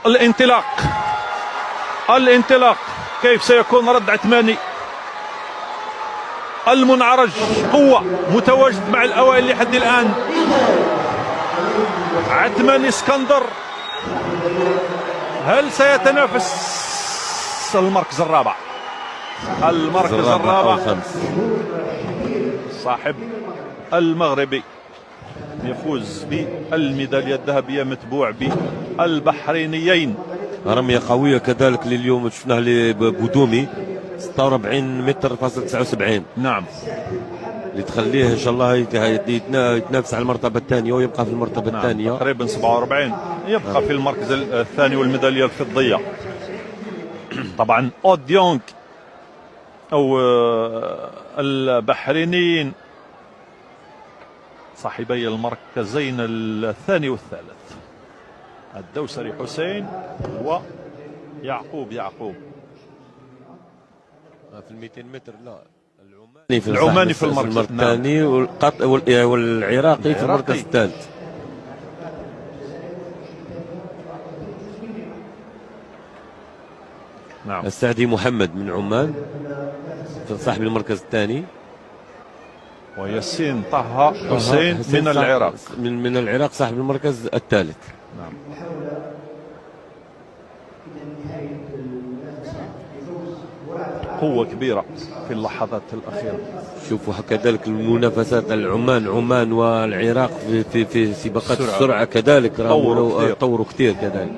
الانطلاق الانطلاق، كيف سيكون رد عثماني؟ المنعرج قوة، متواجد مع الأوائل لحد الآن. عثماني اسكندر، هل سيتنافس المركز الرابع؟ المركز الرابع صاحب المغربي يفوز بالميدالية الذهبية متبوع بالبحرينيين. رمية قوية كذلك لليوم شفناه لبودومي 46 متر فاصل 79. نعم، اللي تخليه ان شاء الله يتنافس على المرتبة الثانية ويبقى في المرتبة الثانية. تقريبا 47 يبقى في المركز الثاني والميدالية الفضية. طبعا اوديونغ او البحرينيين صاحبي المركزين الثاني والثالث، الدوسري حسين ويعقوب في ال 200 متر لا العماني في المركز الثاني والعراقي في المركز الثالث. نعم، السعدي محمد من عمان صاحب المركز الثاني، وياسين طه حسين من العراق من العراق صاحب المركز الثالث. نعم. قوة كبيرة في اللحظات الأخيرة. شوفوا كذلك المنافسات عمان والعراق في سباقات السرعة كذلك طوروا كثير كذلك.